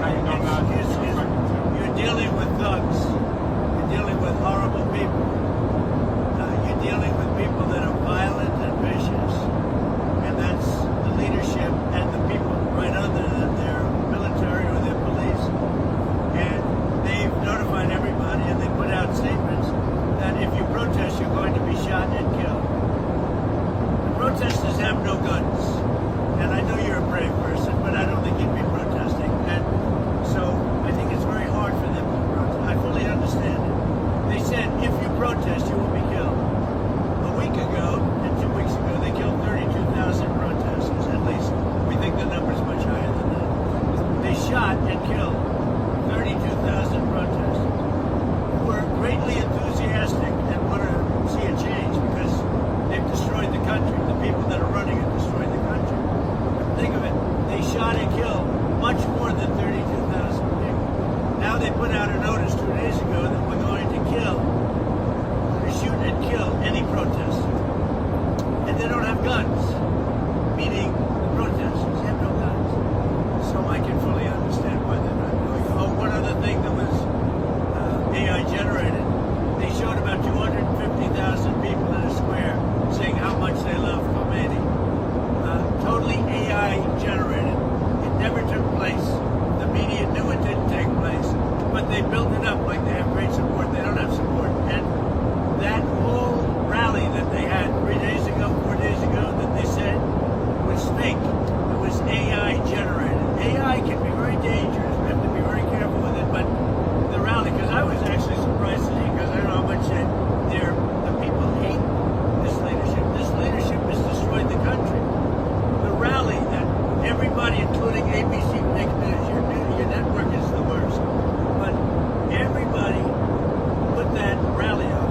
You're dealing with thugs. You're dealing with horrible people. You're dealing with people that are violent and vicious. And that's the leadership and the people right under their military or their police. And they've notified everybody and they put out statements that if you protest, you're going to be shot and killed. The protesters have no guns. And I know you're a brave person, but I don't think you'd be protesting. And so I think it's very hard for them to protest. I fully understand it. They said, if you protest, you will be killed. A week ago, and 2 weeks ago, they killed 32,000 protesters. At least we think the number's much higher than that. They shot and killed 32,000 protesters who were greatly enthusiastic and want to see a change because they've destroyed the country. The people that are running it destroyed the country. Think of it. They shot and killed much more than 32,000 people. Now they put out a notice 2 days ago that we're going to shoot and kill any protester. And they don't have guns, meaning the protesters have no guns. So I can fully understand why they're not doing it. Oh, one other thing that was AI generated. They showed about 250,000 people in a square saying how much they love Khomeini. Totally AI generated. It never took place. The media knew it didn't take place, but they built it up like they have great support. They don't have support. And that whole rally that they had 3 days ago, 4 days ago, that they said was fake. It was AI generated. AI can be very dangerous. We have to be very careful with it. But the rally, because I was actually surprised to see, because I don't know how much the people hate this leadership. This leadership has destroyed the country. The rally that everybody, including ABC, fake news, your network is the worst. But everybody put that rally on.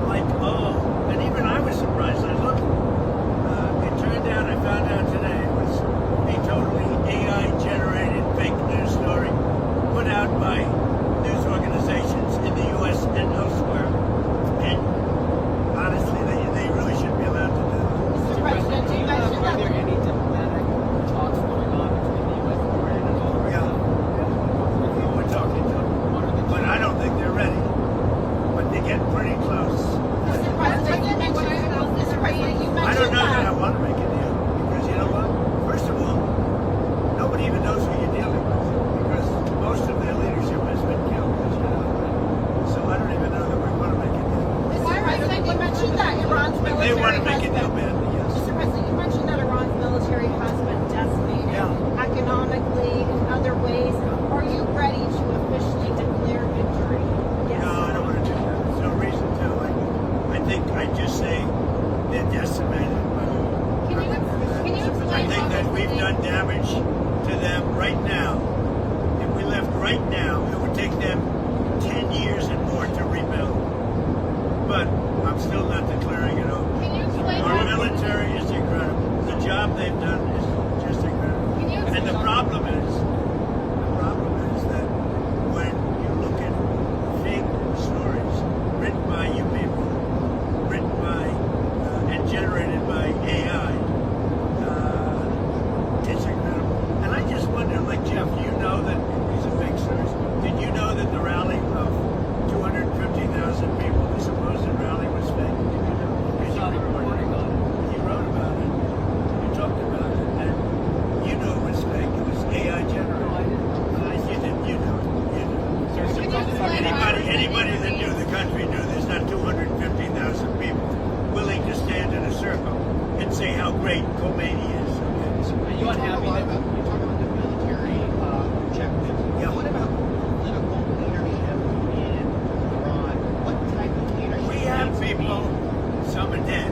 Like, oh, and even I was surprised. I looked. It turned out, I found out today, it was a totally AI-generated fake news story put out by news organizations in the U.S. and elsewhere. And honestly, they really shouldn't be allowed to do that. Mr. President, do you mention that? Are there any diplomatic talks going on between the U.S. and Iran and all? Yeah. We're talking to them. But I don't think they're ready. But they get pretty close. Mr. President, you mentioned I don't know that I want to make a deal. Because you know what? First of all, nobody even knows who you're dealing with. Because most of their leadership has been killed. As you know. So I don't even know that we want to make a deal. Mr. President, you mentioned that Iran's But military they want to make a has deal been... badly, yes. Mr. President, you mentioned that Iran's military has been decimated economically in other ways. Are you ready to officially declare victory? Yes. No, I don't want to do that. There's no reason to. I think I just say they're decimated. Can you I explain think how that this we've done damage to them right now. If we left right now, it would take them 10 years and more to rebuild. But I'm still not declaring it over. Can you explain Our how military is incredible. The job they've done is just incredible. Can you And the problem is that when you look at fake stories written by you people, written by and generated by AI, it's incredible. And I just wonder, like Jeff, you know that these are fake stories. Did you know that the rally of 250,000 people, the supposed rally, was fake? Did you know? Because you were reporting on it. You wrote about it. You talked about it. And you knew it was fake. It was AI generated. You didn't. You knew it. You knew. Anybody that knew the country knew there's not 250,000 people willing to stand in a circle and say how great Khomeini is. Are you unhappy that you talk about the military objectives? Yeah. What about political leadership in Iran? What type of leadership? We have people, some are dead,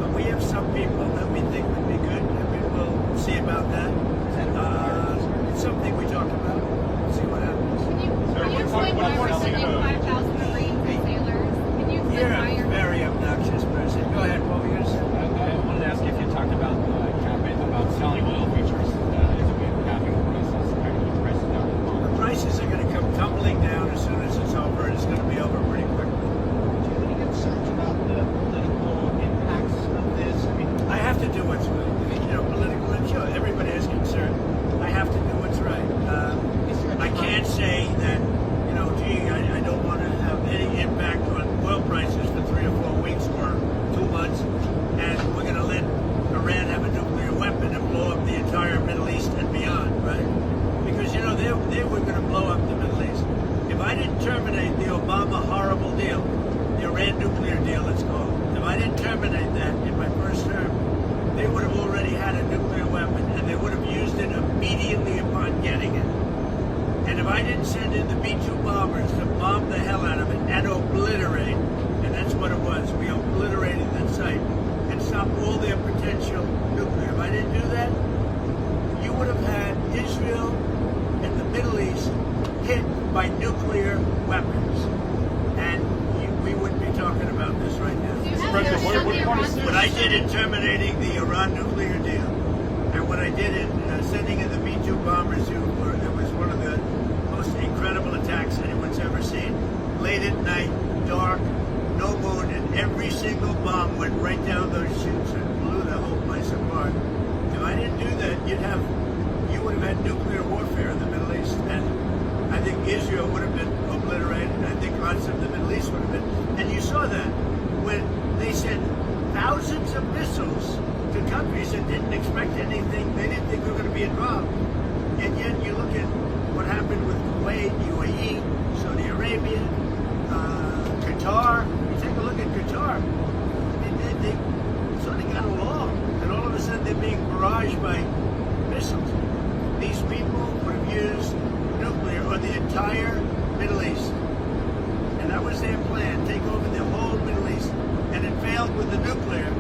but we have some people that we think would be good, and we will see about that. It's something we talk about. See what happens. Can you explain why we're sending 5,000 Marines and sailors? Can you explain You're why a you're... very obnoxious person. Go ahead, what were you going to say? I wanted to ask if you talked about selling oil futures as a way of capping prices, trying to keep prices down. The prices are going to come tumbling down as soon as it's over, and it's going to be over pretty quickly. Do you have any concerns about the political impacts of this? I mean, I have to do what's right. Political, I'm sure everybody has concern. I have to do what's right. if I didn't send in the B-2 bombers to bomb the hell out of it and obliterate, and that's what it was, we obliterated that site and stopped all their potential nuclear. If I didn't do that, you would have had Israel and the Middle East hit by nuclear weapons. And we wouldn't be talking about this right now. President, what do you want to see? What I did in terminating the Iran nuclear deal, and what I did in sending in the B-2 bombers, it was one of the most incredible attacks anyone's ever seen. Late at night, dark, no moon, and every single bomb went right down those chutes and blew the whole place apart. If I didn't do that, you would have had nuclear warfare in the Middle East, and I think Israel would have been obliterated, and I think lots of the Middle East would have been. And you saw that when they sent thousands of missiles to countries that didn't expect anything, they didn't think they were going to be involved. And yet you look at what happened with Kuwait, UAE, Saudi Arabia, Qatar. You take a look at Qatar. They sort of got along, and all of a sudden they're being barraged by missiles. These people would have used nuclear on the entire Middle East. And that was their plan, take over the whole Middle East. And it failed with the nuclear.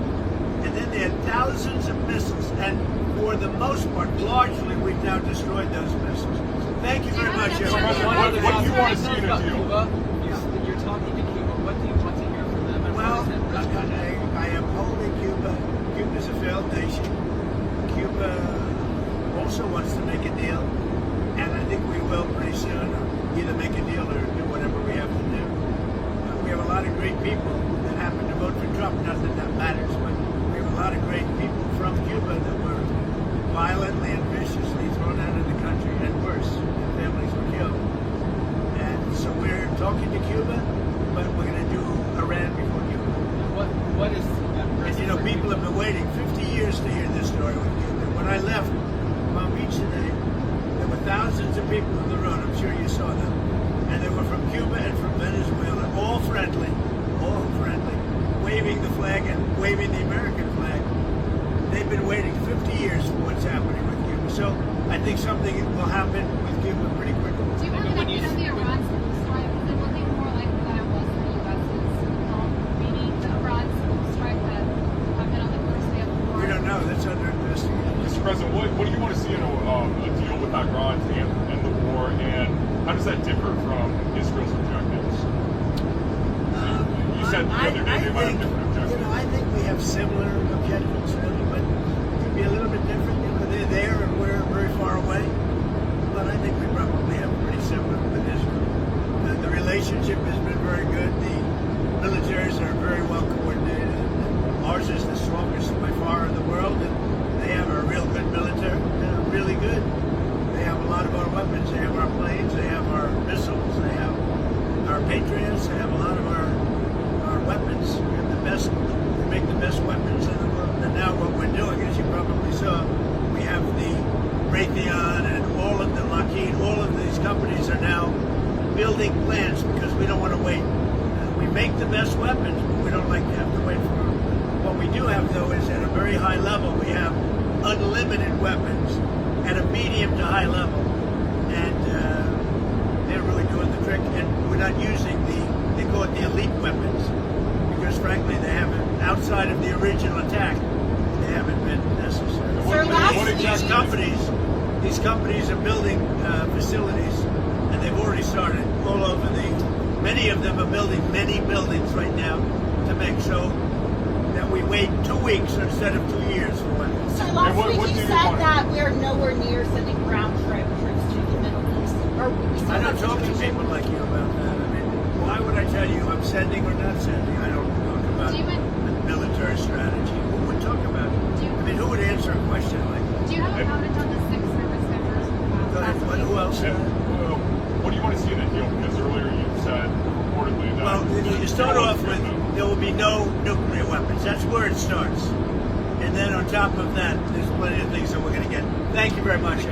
And then they had thousands of missiles. And for the most part, largely, we've now destroyed those missiles. Thank you very much, everyone. What do you want to see in a deal? Cuba? You're talking to Cuba. What do you want to hear from them? And Well, what is that? I am holding Cuba. Cuba's a failed nation. Cuba also wants to make a deal. And I think we will pretty soon either make a deal or do whatever we have to do. We have a lot of great people that happen to vote for Trump. Not that that matters, but we have a lot of great people from Cuba that were violently and viciously thrown out of the country, and worse, their families were killed. And so we're talking to Cuba, but we're going to do Iran before Cuba. What is And you know, people have been waiting 50 years to hear this story with Cuba. When I left Palm Beach today, there were thousands of people on the road. I'm sure you saw them. And they were from Cuba and from Venezuela, all friendly, waving the flag and waving the American flag. They've been waiting 50 years for what's happening with Cuba. So I think something will happen with Cuba pretty quickly. Do you have an update on the Iran strike? Is it looking more likely than it was for the U.S.'s meaning the Iran strike that happened on the first day of the war? We don't know. That's under investigation. Mr. President, what do you want to see in a deal with Iran to end the war, and how does that differ from Israel's objectives? You said the other day they might have different objectives. I think we have similar objectives, really, but it could be a little bit different. They're there and we're very far away. But I think we probably have pretty similar with Israel. The relationship has been very good. The militaries are very well coordinated. Ours is the strongest by far in the world, and they have a real good military. They're really good. They have a lot of our weapons. They have our planes. They have our missiles. They have our Patriots. They have a lot of our weapons. We have the best. We make the best weapons in the world. And now what we're doing, as you probably saw, we have the Raytheon and all of the Lockheed. All of these companies are now building plants because we don't want to wait. We make the best weapons, but we don't like to have to wait for them. What we do have, though, is at a very high level, we have unlimited weapons at a medium to high level. And they're really doing the trick. And we're not using they call it the elite weapons, because frankly, they haven't, outside of the original attack, they haven't been necessary. Sir, These companies are building facilities, and they've already started all over many of them are building many buildings right now to make so that we wait 2 weeks instead of 2 years for weapons. So last what week do you you said want? that we are nowhere near sending ground troops to the Middle East. Or we still I don't have talk to situation. people like you about that. I mean, why would I tell you I'm sending or not sending? I don't talk about Do you mind- military strategy. Who would talk about it? I mean, who would answer a question like that? Do you have a comment on the 6 service members Go ahead. last week? Who else? Well, what do you want to see in a deal? Because earlier you said reportedly that... Well, you start off with there will be no nuclear weapons. That's where it starts. And then on top of that, there's plenty of things that we're going to get. Thank you very much.